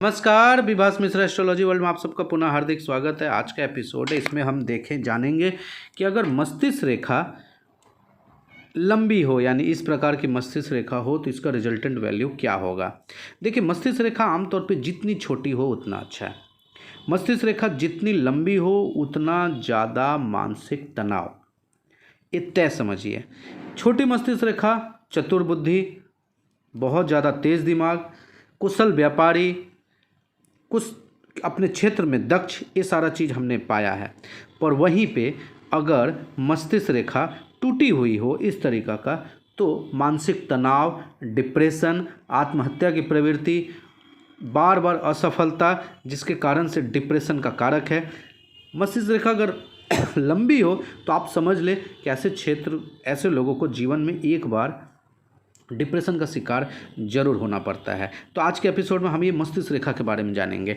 नमस्कार, Vibhas Mishra astrology world में आप सबका पुनः हार्दिक स्वागत है। आज का एपिसोड है, इसमें हम जानेंगे कि अगर मस्तिष्क रेखा लंबी हो, यानी इस प्रकार की मस्तिष्क रेखा हो, तो इसका रिजल्टेंट वैल्यू क्या होगा। देखिए, मस्तिष्क रेखा आमतौर पे जितनी छोटी हो उतना अच्छा है। मस्तिष्क रेखा जितनी लंबी हो उतना ज़्यादा मानसिक तनाव, ये तय समझिए। छोटी मस्तिष्क रेखा चतुर बुद्धि, बहुत ज़्यादा तेज़ दिमाग, कुशल व्यापारी, कुछ अपने क्षेत्र में दक्ष, ये सारा चीज़ हमने पाया है। पर वहीं पे अगर मस्तिष्क रेखा टूटी हुई हो इस तरीका का, तो मानसिक तनाव, डिप्रेशन, आत्महत्या की प्रवृत्ति, बार बार असफलता, जिसके कारण से डिप्रेशन का कारक है। मस्तिष्क रेखा अगर लंबी हो तो आप समझ लें कि ऐसे लोगों को जीवन में एक बार डिप्रेशन का शिकार जरूर होना पड़ता है। तो आज के एपिसोड में हम ये मस्तिष्क रेखा के बारे में जानेंगे।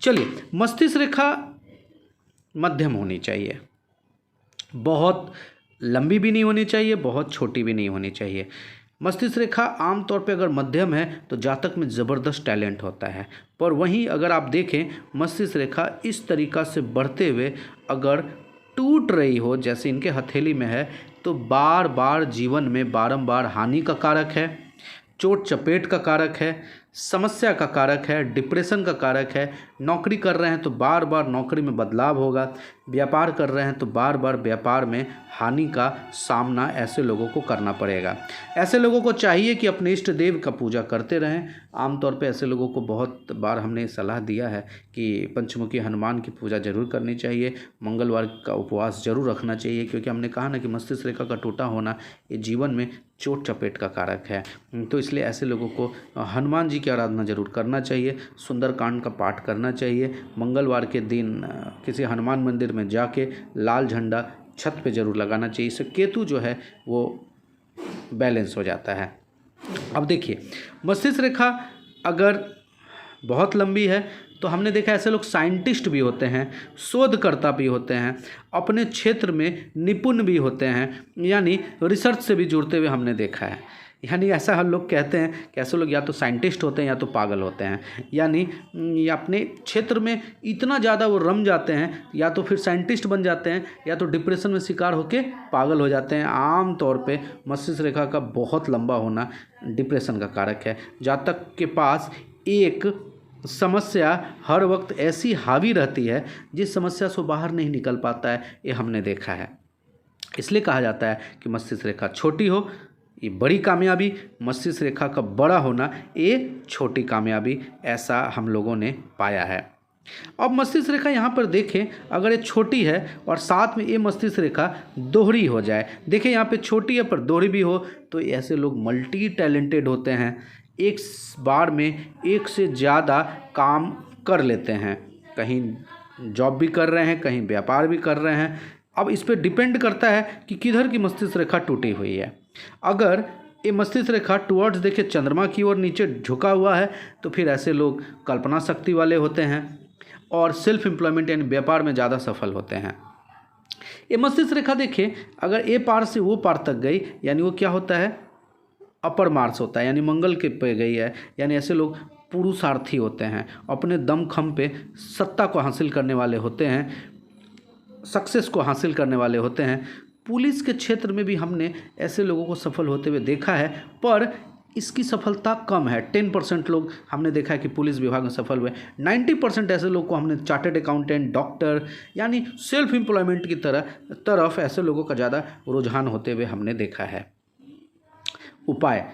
चलिए, मस्तिष्क रेखा मध्यम होनी चाहिए, बहुत लंबी भी नहीं होनी चाहिए, बहुत छोटी भी नहीं होनी चाहिए। मस्तिष्क रेखा आमतौर पे अगर मध्यम है तो जातक में ज़बरदस्त टैलेंट होता है। पर वहीं अगर आप देखें, मस्तिष्क रेखा इस तरीक़ा से बढ़ते हुए अगर टूट रही हो, जैसे इनके हथेली में है, तो बार बार जीवन में बारंबार हानि का कारक है, चोट चपेट का कारक है, समस्या का कारक है, डिप्रेशन का कारक है। नौकरी कर रहे हैं तो बार बार नौकरी में बदलाव होगा, व्यापार कर रहे हैं तो बार बार व्यापार में हानि का सामना ऐसे लोगों को करना पड़ेगा। ऐसे लोगों को चाहिए कि अपने इष्ट देव का पूजा करते रहें। आमतौर पे ऐसे लोगों को बहुत बार हमने सलाह दिया है कि पंचमुखी हनुमान की पूजा जरूर करनी चाहिए, मंगलवार का उपवास जरूर रखना चाहिए, क्योंकि हमने कहा ना कि मस्तिष्क रेखा का टूटा होना ये जीवन में चोट चपेट का कारक है। तो इसलिए ऐसे लोगों को हनुमान जी की आराधना जरूर करना चाहिए, सुंदरकांड का पाठ करना चाहिए। मंगलवार के दिन किसी हनुमान मंदिर में जाके लाल झंडा छत पे जरूर लगाना चाहिए। इससे केतु जो है वो बैलेंस हो जाता है। अब देखिए, मस्तिष्क रेखा अगर बहुत लंबी है तो हमने देखा ऐसे लोग साइंटिस्ट भी होते हैं, शोधकर्ता भी होते हैं, अपने क्षेत्र में निपुण भी होते हैं, यानी रिसर्च से भी जुड़ते हुए हमने देखा है। यानी ऐसा हम लोग कहते हैं कि ऐसे लोग या तो साइंटिस्ट होते हैं या तो पागल होते हैं। यानी अपने क्षेत्र में इतना ज़्यादा वो रम जाते हैं, या तो फिर साइंटिस्ट बन जाते हैं या तो डिप्रेशन में शिकार होकर पागल हो जाते हैं। आम तौर पे मस्तिष्क रेखा का बहुत लंबा होना डिप्रेशन का कारक है। जातक के पास एक समस्या हर वक्त ऐसी हावी रहती है जिस समस्या से बाहर नहीं निकल पाता है, ये हमने देखा है। इसलिए कहा जाता है कि मस्तिष्क रेखा छोटी हो ये बड़ी कामयाबी, मस्तिष्क रेखा का बड़ा होना ये छोटी कामयाबी, ऐसा हम लोगों ने पाया है। अब मस्तिष्क रेखा यहाँ पर देखें, अगर ये छोटी है और साथ में ये मस्तिष्क रेखा दोहरी हो जाए, देखें यहाँ पे छोटी है पर दोहरी भी हो, तो ऐसे लोग मल्टी टैलेंटेड होते हैं, एक बार में एक से ज़्यादा काम कर लेते हैं। कहीं जॉब भी कर रहे हैं, कहीं व्यापार भी कर रहे हैं। अब इस पर डिपेंड करता है कि किधर की मस्तिष्क रेखा टूटी हुई है। अगर ये मस्तिष्क रेखा टुवर्ड्स देखे चंद्रमा की ओर नीचे झुका हुआ है, तो फिर ऐसे लोग कल्पना शक्ति वाले होते हैं और सेल्फ एम्प्लॉयमेंट यानी व्यापार में ज़्यादा सफल होते हैं। ये मस्तिष्क रेखा देखें, अगर ए पार से वो पार तक गई, यानी वो क्या होता है, अपर मार्स होता है, यानी मंगल के पे गई है। यानी ऐसे लोग पुरुषार्थी होते हैं, अपने दम खम पे सत्ता को हासिल करने वाले होते हैं, सक्सेस को हासिल करने वाले होते हैं। पुलिस के क्षेत्र में भी हमने ऐसे लोगों को सफल होते हुए देखा है, पर इसकी सफलता कम है। 10% लोग हमने देखा है कि पुलिस विभाग में सफल हुए। 90% ऐसे लोग को हमने चार्टर्ड अकाउंटेंट, डॉक्टर, यानी सेल्फ एम्प्लॉयमेंट की तरफ ऐसे लोगों का ज़्यादा रुझान होते हुए हमने देखा है। उपाय,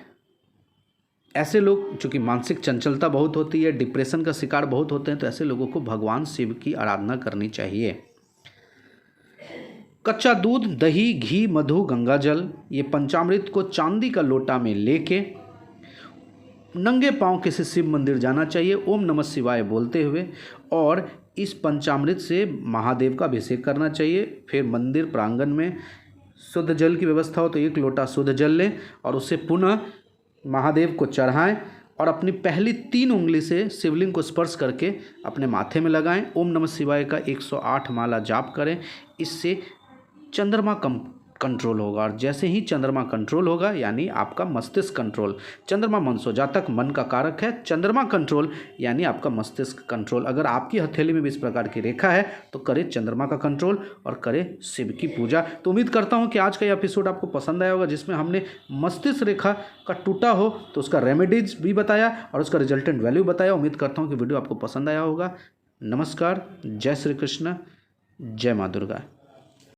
ऐसे लोग चूँकि मानसिक चंचलता बहुत होती है, डिप्रेशन का शिकार बहुत होते हैं, तो ऐसे लोगों को भगवान शिव की आराधना करनी चाहिए। कच्चा दूध, दही, घी, मधु, गंगा जल, ये पंचामृत को चांदी का लोटा में लेके नंगे पांव किसी शिव मंदिर जाना चाहिए, ओम नमः शिवाय बोलते हुए, और इस पंचामृत से महादेव का अभिषेक करना चाहिए। फिर मंदिर प्रांगण में शुद्ध जल की व्यवस्था हो तो 1 लोटा शुद्ध जल लें और उसे पुनः महादेव को चढ़ाएं और अपनी पहली 3 उंगली से शिवलिंग को स्पर्श करके अपने माथे में लगाएं। ओम नमः शिवाय का 108 माला जाप करें। इससे चंद्रमा कंट्रोल होगा। और जैसे ही चंद्रमा कंट्रोल होगा यानी आपका मस्तिष्क कंट्रोल। चंद्रमा मनसो जातक मन का कारक है, चंद्रमा कंट्रोल यानी आपका मस्तिष्क कंट्रोल। अगर आपकी हथेली में भी इस प्रकार की रेखा है तो करें चंद्रमा का कंट्रोल और करें शिव की पूजा। तो उम्मीद करता हूं कि आज का ये एपिसोड आपको पसंद आया होगा, जिसमें हमने मस्तिष्क रेखा का टूटा हो तो उसका रेमेडीज भी बताया और उसका रिजल्टेंट वैल्यू बताया। उम्मीद करता हूँ कि वीडियो आपको पसंद आया होगा। नमस्कार, जय श्री कृष्ण, जय माँ दुर्गा।